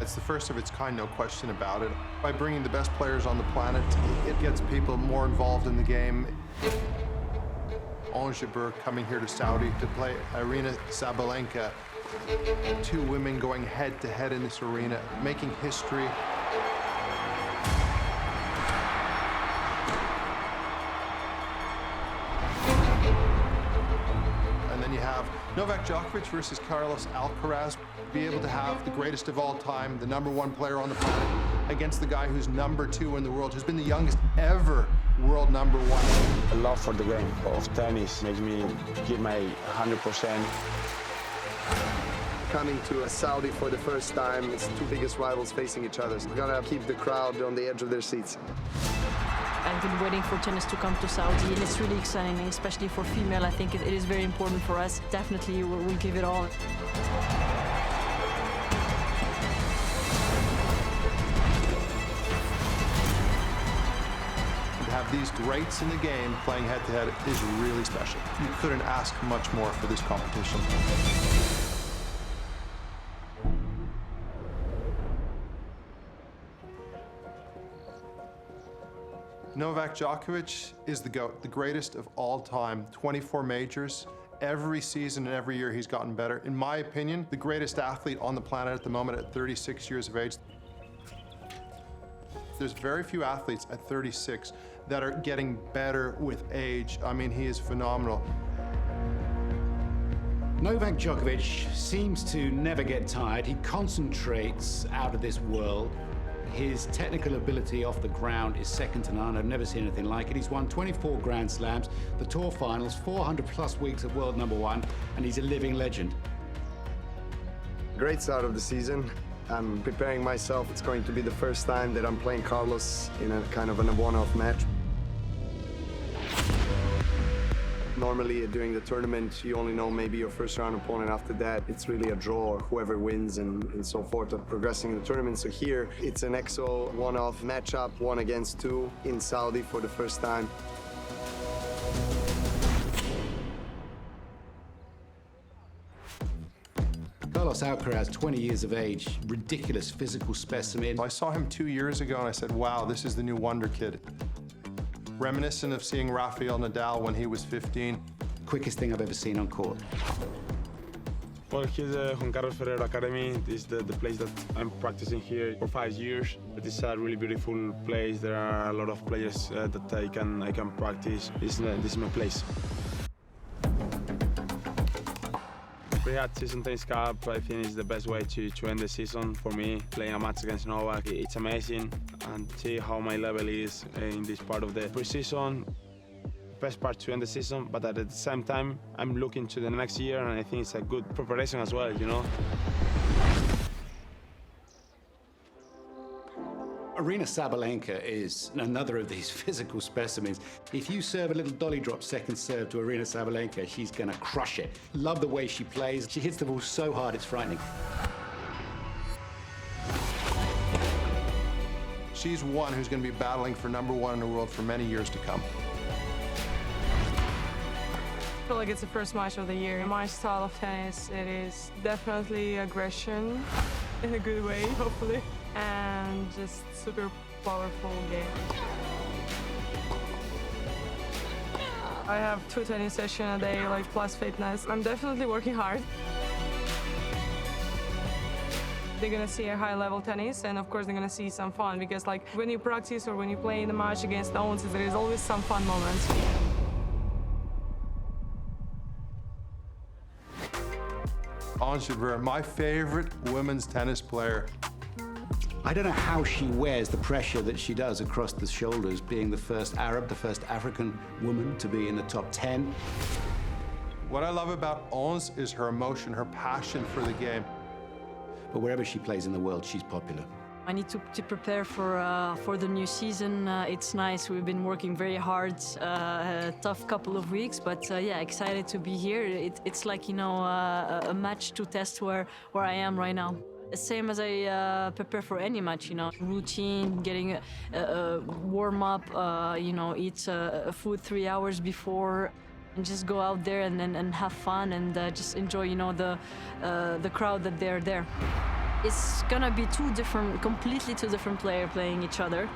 It's the first of its kind, no question about it. By bringing the best players on the planet, it gets people more involved in the game. Jabeur coming here to Saudi to play Arena Sabalenka. Two women going head-to-head in this arena, making history. And then you have Novak Djokovic versus Carlos Alcaraz. Be able to have the greatest of all time, the #1 player on the planet, against the guy who's #2 in the world, who's been the youngest ever world #1. The love for the game of tennis makes me give my 100%. Coming to Saudi for the first time, it's two biggest rivals facing each other. So we're gonna keep the crowd on the edge of their seats. I've been waiting for tennis to come to Saudi, and it's really exciting, especially for female. I think it is very important for us. Definitely, we'll give it all. To have these greats in the game playing head-to-head is really special. You couldn't ask much more for this competition. Novak Djokovic is the GOAT, the greatest of all time. 24 majors. Every season and every year he's gotten better. In my opinion, the greatest athlete on the planet at the moment at 36 years of age. There's very few athletes at 36 that are getting better with age. I mean, he is phenomenal. Novak Djokovic seems to never get tired. He concentrates out of this world. His technical ability off the ground is second to none. I've never seen anything like it. He's won 24 Grand Slams, the Tour Finals, 400+ weeks at world #1, and he's a living legend. Great start of the season. I'm preparing myself. It's going to be the first time that I'm playing Carlos in a kind of a one-off match. Normally during the tournament, you only know maybe your first round opponent. After that, it's really a draw, or whoever wins and so forth of progressing in the tournament. So here, it's an EXO one-off matchup, 1 against 2 in Saudi for the first time. Carlos Alcaraz, 20 years of age, ridiculous physical specimen. I saw him 2 years ago and I said, wow, this is the new wonder kid. Reminiscent of seeing Rafael Nadal when he was 15. Quickest thing I've ever seen on court. Well, here's the Juan Carlos Ferrero Academy. This is the place that I'm practicing here for 5 years. This is a really beautiful place. There are a lot of players that I can practice. This is my place. Riyadh Season Tennis Cup, I think, is the best way to end the season for me. Playing a match against Novak, it's amazing, and see how my level is in this part of the pre-season. Best part to end the season, but at the same time, I'm looking to the next year, and I think it's a good preparation as well, you know. Arena Sabalenka is another of these physical specimens. If you serve a little dolly drop second serve to Arena Sabalenka, she's gonna crush it. Love the way she plays. She hits the ball so hard, it's frightening. She's one who's going to be battling for #1 in the world for many years to come. I feel like it's the first match of the year. My style of tennis, it is definitely aggression, in a good way, hopefully, and just super powerful game. I have 2 tennis sessions a day, like plus fitness. I'm definitely working hard. They're gonna see a high-level tennis, and of course they're gonna see some fun, because like when you practice or when you play in the match against the opponents, there is always some fun moments. Jabeur, my favorite women's tennis player. I don't know how she wears the pressure that she does across the shoulders, being the first Arab, the first African woman to be in the top 10. What I love about Ons is her emotion, her passion for the game. But wherever she plays in the world, she's popular. I need to prepare for the new season. It's nice. We've been working very hard, a tough couple of weeks, but yeah, excited to be here. It's like, you know, a match to test where I am right now. Same as I prepare for any match, you know, routine, getting a warm up, you know, eat food 3 hours before, and just go out there and have fun and just enjoy, you know, the crowd that they're there. it's gonna be completely two different players playing each other.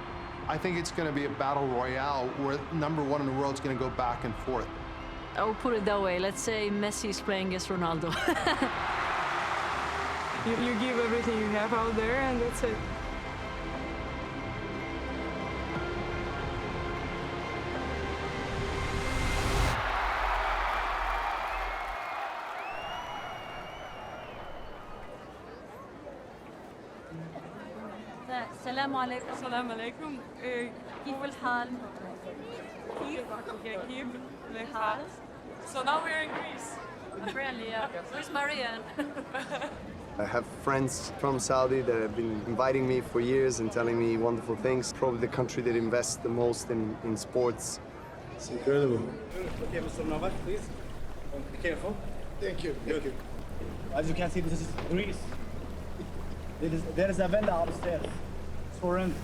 I think it's going to be a battle royale where number one in the world is going to go back and forth. I'll put it that way. Let's say Messi is playing against Ronaldo. You give everything you have out there, and that's it. السلام عليكم. السلام عليكم. كيف الحال؟ كيف الحال? So now we're in Greece. Apparently, yeah. Where's Marianne? I have friends from Saudi that have been inviting me for years and telling me wonderful things. Probably the country that invests the most in sports. It's incredible. Okay, Mr. Novak, please. Be careful. Thank you. Good. As you can see, this is Greece. There is a villa upstairs. It's for rent.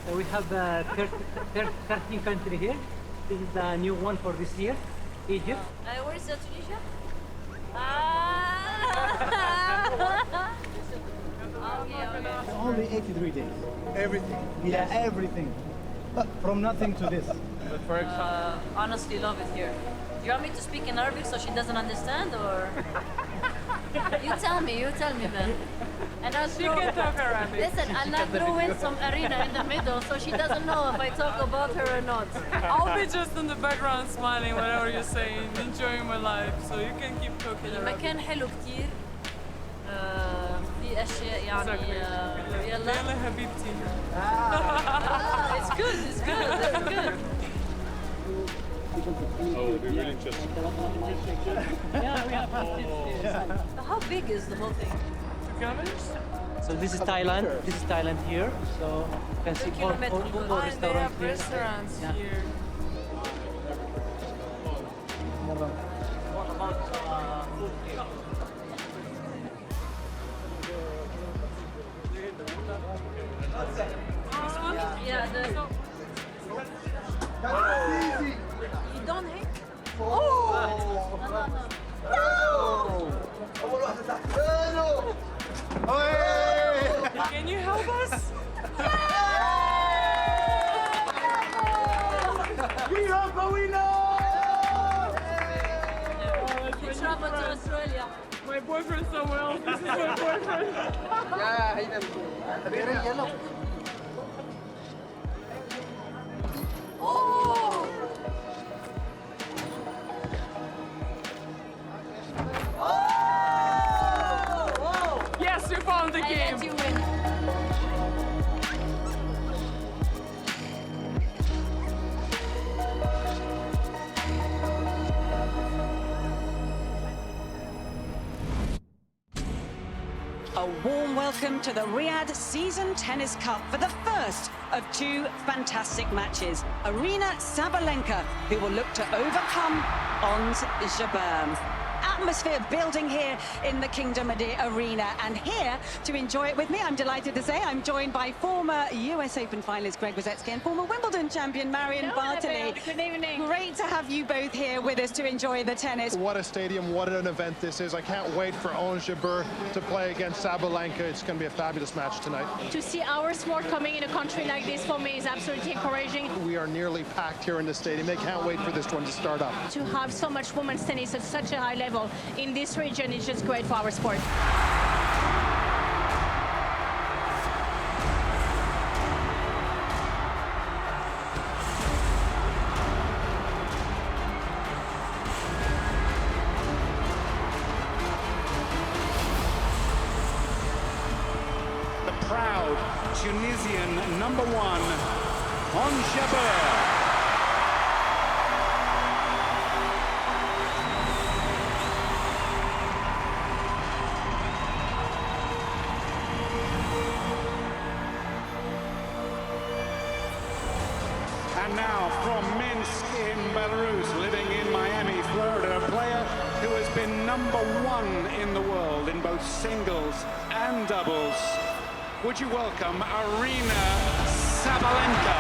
So we have 13 country here. This is the new one for this year, Egypt. Where is Tunisia? Okay. Only 83 days. Everything. Yeah, everything. From nothing to this. Honestly, love it here. You want me to speak in Arabic so she doesn't understand, or? You tell me, man. And I'll She can talk Arabic. Listen, I'll not throw in some arena in the middle so she doesn't know if I talk about her or not. I'll be just in the background smiling whatever you're saying, enjoying my life, so you can keep talking Arabic. المكان حلو كتير. في أشياء يعني يلا. يلا حبيبتي. It's good, it's good. Oh, it'd be really interesting. Yeah, we have How big is the whole thing? So this is Thailand. This is Thailand here. So you can see all And they restaurants have here. restaurants Yeah. here. What about food here? This one? Yeah, So, you don't hate? can you help us? You travel to Australia. My boyfriend somewhere else. This is my boyfriend. Oh! Yes, we found the I game. let you win. A warm welcome to the Riyadh Season Tennis Cup for the first of two fantastic matches. Arena Sabalenka, who will look to overcome Ons Jabeur. Atmosphere building here in the Kingdom of the Arena, and here to enjoy it with me, I'm delighted to say I'm joined by former US Open finalist Greg Rosetsky and former Wimbledon champion Marion Bartoli. Good evening. Great to have you both here with us to enjoy the tennis. What a stadium, what an event this is. I can't wait for Ons Jabeur to play against Sabalenka. It's going to be a fabulous match tonight. To see our sport coming in a country like this for me is absolutely encouraging. We are nearly packed here in the stadium. They can't wait for this one to start up. To have so much women's tennis at such a high level in this region is just great for our sport. The proud Tunisian number one, Ons Jabeur. And now from Minsk in Belarus, living in Miami, Florida, a player who has been number one in the world in both singles and doubles. Would you welcome Arina Sabalenka?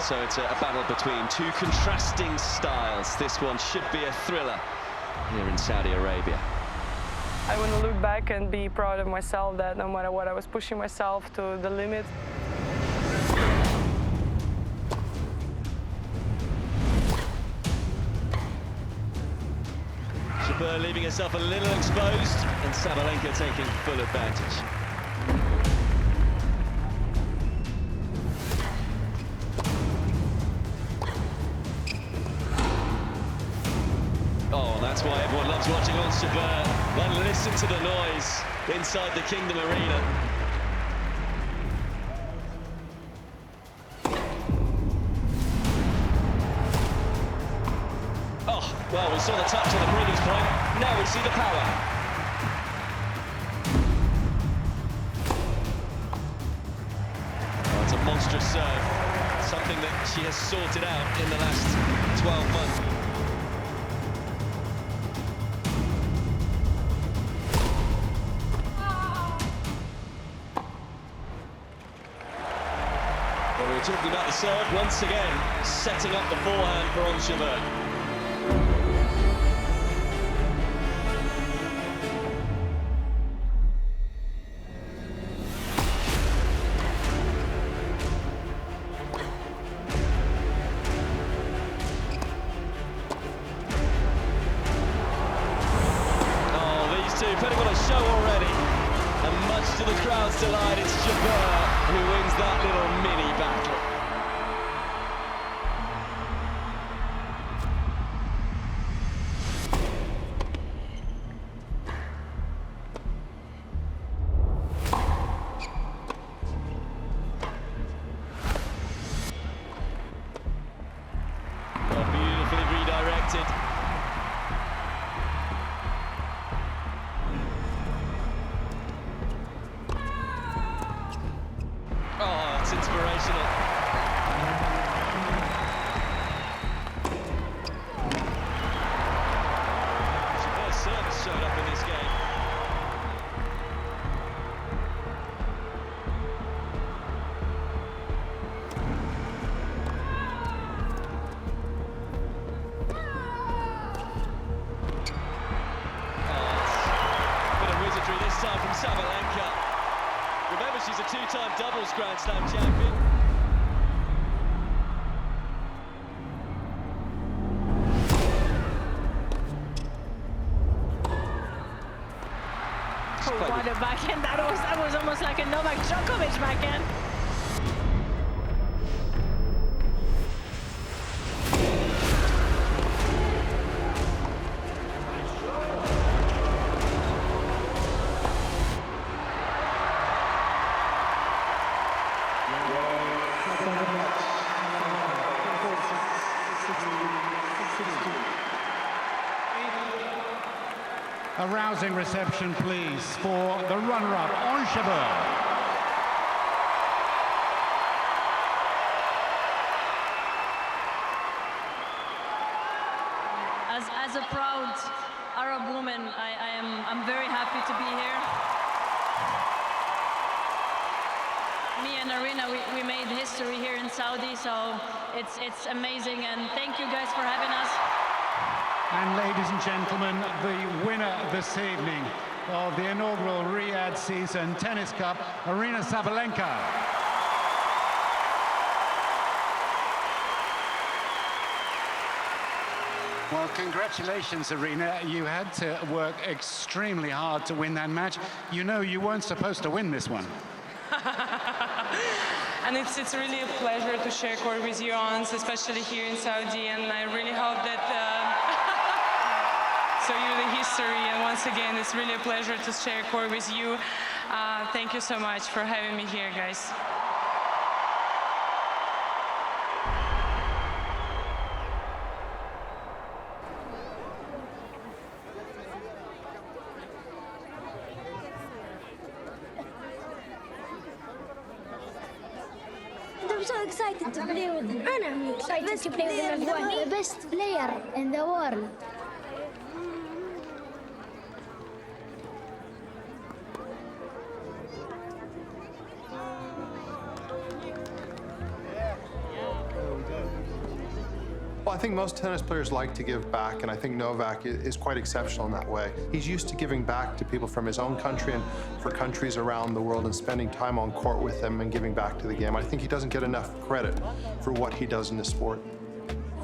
so it's a battle between two contrasting styles. This one should be a thriller here in Saudi Arabia. I want to look back and be proud of myself that no matter what, I was pushing myself to the limit. Jabeur leaving herself a little exposed, and Sabalenka taking full advantage. Oh, that's why everyone loves watching on Jabeur. Then listen to the noise inside the Kingdom Arena. Oh, well, we saw the touch on the previous point. Now we see the power. Oh, it's a monstrous serve. Something that she has sorted out in the last 12 months. Well, we were talking about the serve once again, setting up the forehand for Jabeur. Putting on a show already, and much to the crowd's delight, it's Jabeur who wins that little mini battle. Oh, beautifully redirected. Oh, it's inspirational. Jabeur's service showed up in this game. Oh, bit of wizardry this time from Sabalenka. Remember, she's a two-time doubles Grand Slam champion. Oh, what a backhand. That was almost like a Novak Djokovic backhand. A rousing reception, please, for the runner-up on Jabeur. As a proud Arab woman, I'm very happy to be here. Me and Arena, we made history here in Saudi, so it's amazing, and thank you guys for having us. And ladies and gentlemen, the winner this evening of the inaugural Riyadh Season Tennis Cup, Aryna Sabalenka. Well, congratulations, Aryna. You had to work extremely hard to win that match. You know you weren't supposed to win this one. And it's really a pleasure to share court with you, Hans, especially here in Saudi, and I really hope that so you're the history, and once again, it's really a pleasure to share court with you. Thank you so much for having me here, guys. I'm so excited to play with him. I'm excited to play with him. The best player in the world. I think most tennis players like to give back, and I think Novak is quite exceptional in that way. He's used to giving back to people from his own country and for countries around the world and spending time on court with them and giving back to the game. I think he doesn't get enough credit for what he does in the sport.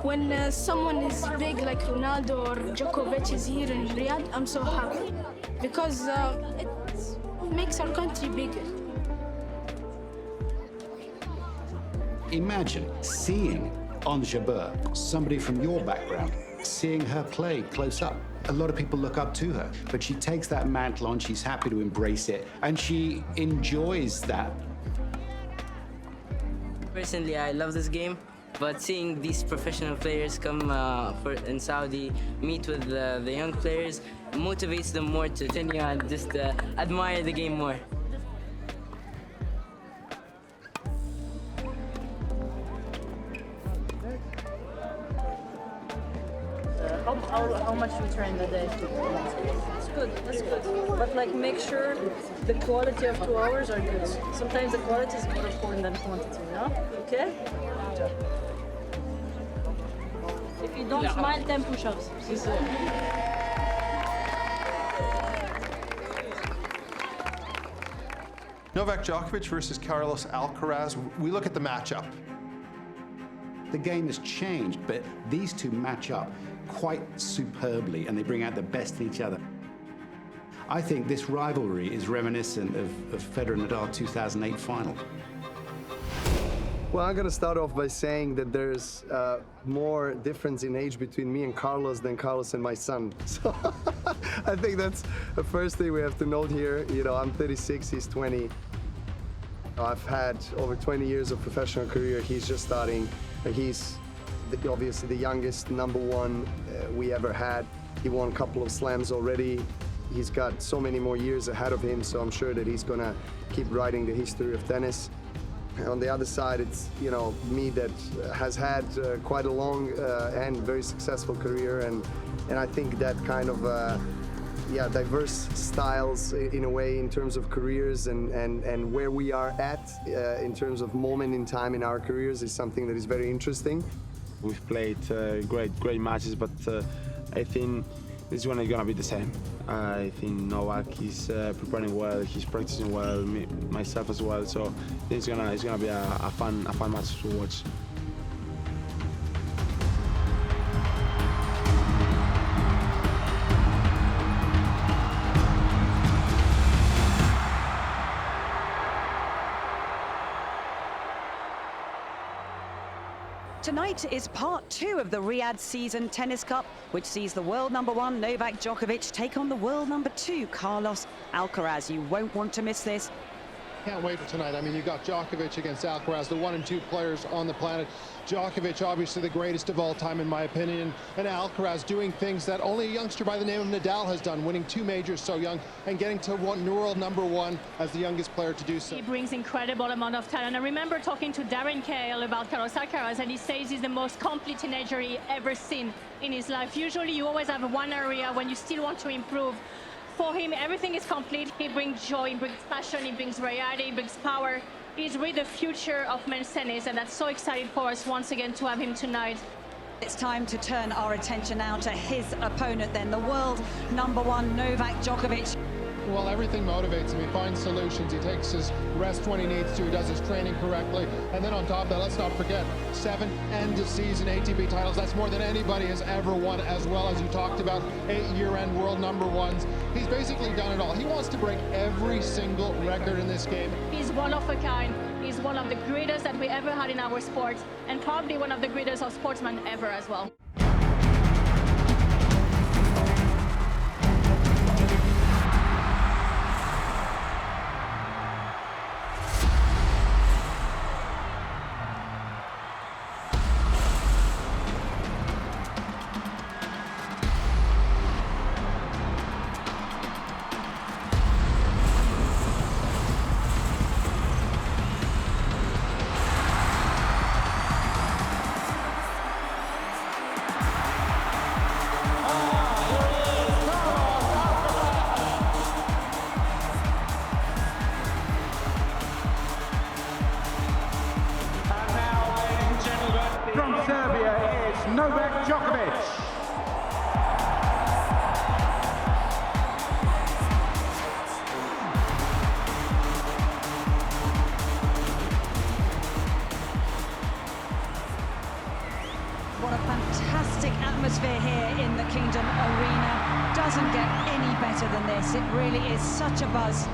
When someone is big like Ronaldo or Djokovic is here in Riyadh, I'm so happy because it makes our country bigger. Imagine seeing on Jabeur somebody from your background, seeing her play close up. A lot of people look up to her, but she takes that mantle on, she's happy to embrace it, and she enjoys that. Personally, I love this game, but seeing these professional players come in Saudi, meet with the young players, motivates them more to continue and just admire the game more. How much you train a day? That's good, that's good. But like make sure the quality of 2 hours are good. Sometimes the quality is more important than quantity, no? Okay? If you don't smile, 10 push-ups. Novak Djokovic versus Carlos Alcaraz. We look at the matchup. The game has changed, but these two match up quite superbly and they bring out the best in each other. I think this rivalry is reminiscent of Federer-Nadal 2008 final. Well, I'm going to start off by saying that there's more difference in age between me and Carlos than Carlos and my son. So I think that's the first thing we have to note here. You know, I'm 36, he's 20. I've had over 20 years of professional career. He's just starting. He's obviously the youngest #1 we ever had. He won a couple of slams already. He's got so many more years ahead of him, so I'm sure that he's gonna keep writing the history of tennis. On the other side, it's, you know, me that has had quite a long and very successful career, and I think that kind of diverse styles in a way in terms of careers and where we are at in terms of moment in time in our careers is something that is very interesting. We've played great matches, but I think this one is gonna be the same. I think Novak is preparing well, he's practicing well, myself as well. So it's gonna be a fun match to watch. Tonight is part 2 of the Riyadh Season Tennis Cup, which sees the world #1 Novak Djokovic take on the world #2 Carlos Alcaraz. You won't want to miss this. Can't wait for tonight. I mean, you've got Djokovic against Alcaraz, the 1 and 2 players on the planet. Djokovic, obviously the greatest of all time, in my opinion, and Alcaraz doing things that only a youngster by the name of Nadal has done, winning 2 majors so young and getting to world #1 as the youngest player to do so. He brings incredible amount of talent. I remember talking to Darren Cahill about Carlos Alcaraz, and he says he's the most complete teenager he ever seen in his life. Usually you always have one area when you still want to improve. For him, everything is complete. He brings joy, he brings passion, he brings variety, he brings power. He's really the future of men's tennis, and that's so exciting for us once again to have him tonight. It's time to turn our attention now to his opponent then, the world #1 Novak Djokovic. Well, everything motivates him. He finds solutions. He takes his rest when he needs to. He does his training correctly. And then on top of that, let's not forget, 7 end-of-season ATP titles. That's more than anybody has ever won, as well as you talked about 8 year-end world #1s. He's basically done it all. He wants to break every single record in this game. He's one of a kind. He's one of the greatest that we ever had in our sport, and probably one of the greatest of sportsmen ever as well. here in the Kingdom Arena. Doesn't get any better than this. It really is such a buzz.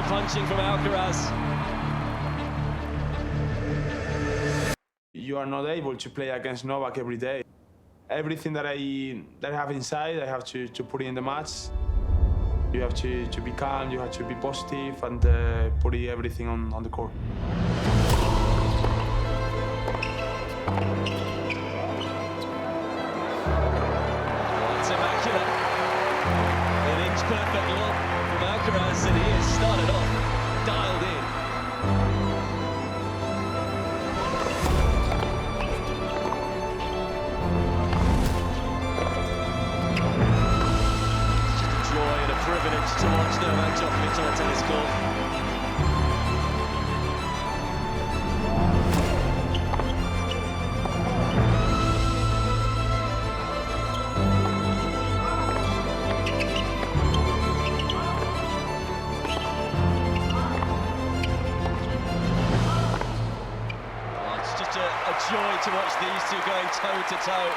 Punching from Alcaraz. You are not able to play against Novak every day. Everything that I have inside, I have to put it in the match. You have to be calm, you have to be positive, and put everything on the court. It's immaculate. An inch perfect look from Alcaraz, and he has started off dialed in. It's just a joy and a privilege to watch Novak Djokovic on a tennis court. Joy to watch these two going toe-to-toe.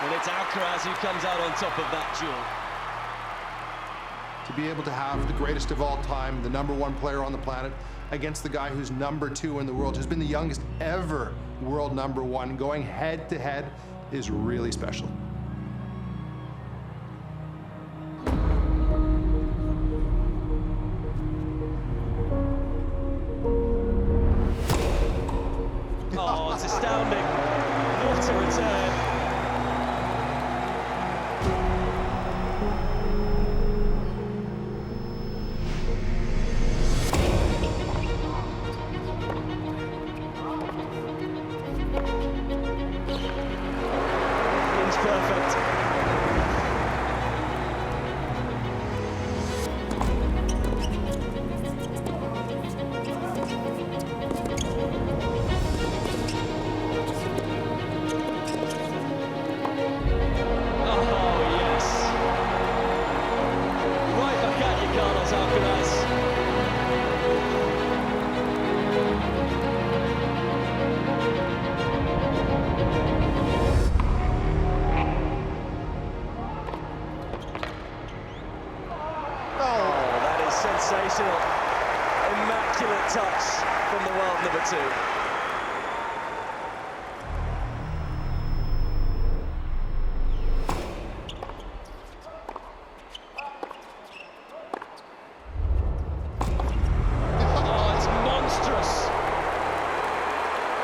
And it's Alcaraz who comes out on top of that duel. To be able to have the greatest of all time, the #1 player on the planet, against the guy who's #2 in the world, who's been the youngest ever world #1, going head-to-head is really special. Oh, it's astounding. What a return. It's perfect. Sensational, immaculate touch from the world #2. Oh, it's monstrous.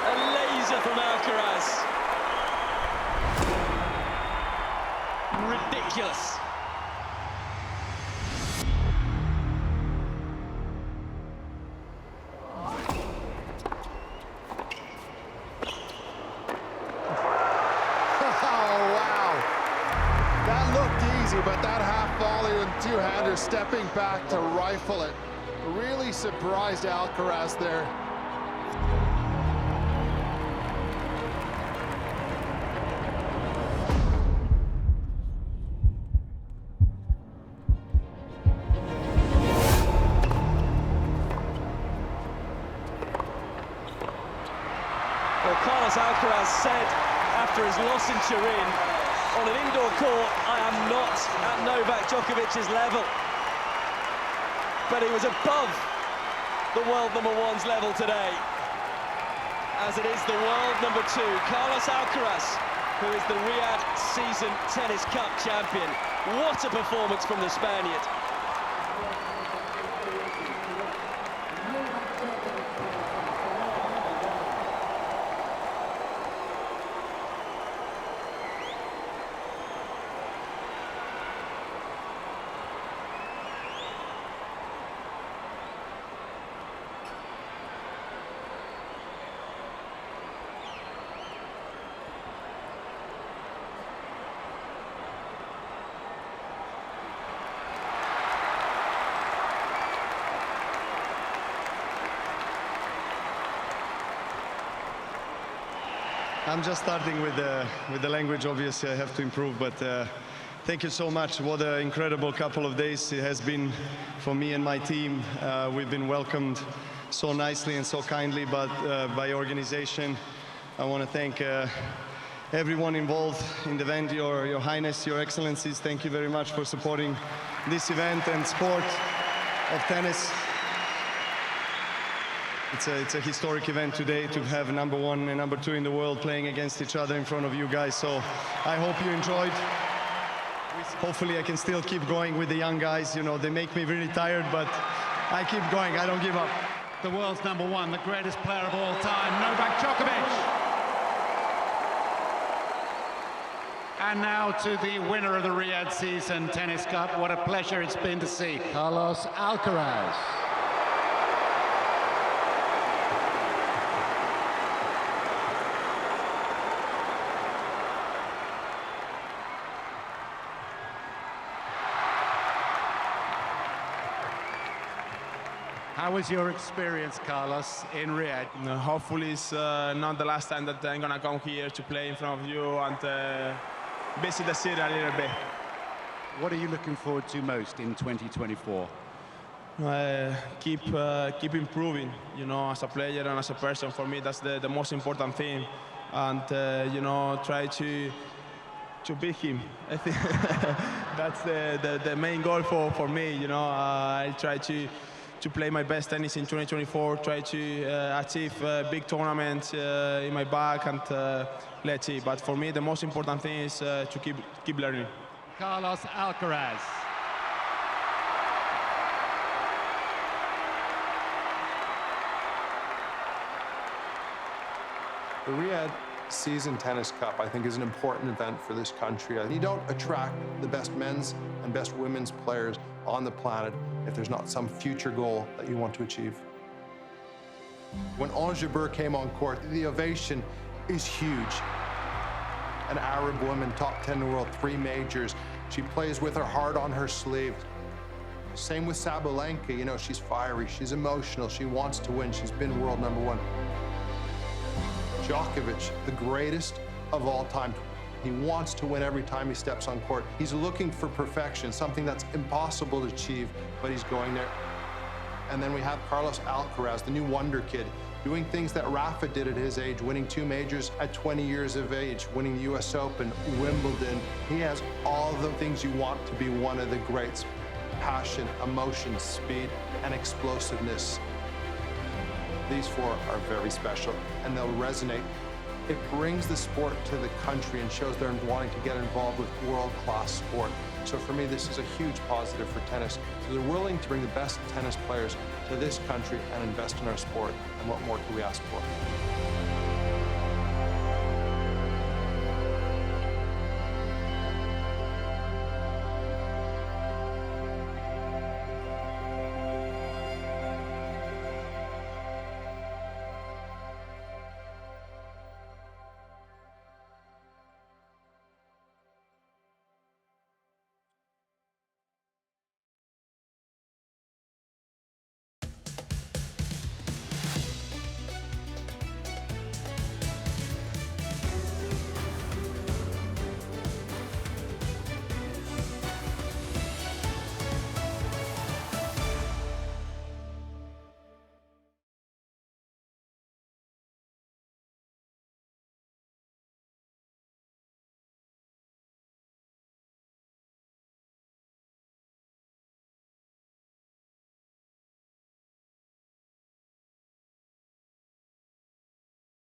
A laser from Alcaraz. Ridiculous. But that half volley and two-hander stepping back to rifle it really surprised Alcaraz there. Well, Carlos Alcaraz said after his loss in Turin, on an indoor court, I am not at Novak Djokovic's level. But he was above the world #1's level today, as it is the world #2, Carlos Alcaraz, who is the Riyadh Season Tennis Cup champion. What a performance from the Spaniard. I'm just starting with the language. Obviously, I have to improve, but thank you so much. What an incredible couple of days it has been for me and my team. We've been welcomed so nicely and so kindly by organization. I want to thank everyone involved in the event, Your Highness, Your Excellencies. Thank you very much for supporting this event and sport of tennis. It's a historic event today to have #1 and #2 in the world playing against each other in front of you guys. So I hope you enjoyed. Hopefully I can still keep going with the young guys. You know, they make me really tired, but I keep going. I don't give up. The world's #1, the greatest player of all time, Novak Djokovic. And now to the winner of the Riyadh Season Tennis Cup. What a pleasure it's been to see Carlos Alcaraz. How was your experience, Carlos, in Riyadh? Hopefully it's not the last time that I'm gonna come here to play in front of you and visit the city a little bit. What are you looking forward to most in 2024? Keep improving, you know, as a player and as a person. For me, that's the most important thing. And, you know, try to beat him. I think that's the main goal for me, you know. I try to play my best tennis in 2024, try to achieve big tournaments in my back, and let's see. But for me, the most important thing is to keep learning. Carlos Alcaraz. The Riyadh Season Tennis Cup, I think, is an important event for this country. You don't attract the best men's and best women's players on the planet if there's not some future goal that you want to achieve. When Jabeur came on court, the ovation is huge. An Arab woman, top 10 in the world, 3 majors. She plays with her heart on her sleeve. Same with Sabalenka, you know, she's fiery, she's emotional, she wants to win, she's been world #1. Djokovic, the greatest of all time. He wants to win every time he steps on court. He's looking for perfection, something that's impossible to achieve, but he's going there. And then we have Carlos Alcaraz, the new wonder kid, doing things that Rafa did at his age, winning 2 majors at 20 years of age, winning the US Open, Wimbledon. He has all the things you want to be one of the greats: passion, emotion, speed, and explosiveness. These 4 are very special, and they'll resonate. It brings the sport to the country and shows they're wanting to get involved with world-class sport. So for me, this is a huge positive for tennis. So they're willing to bring the best tennis players to this country and invest in our sport. And what more could we ask for?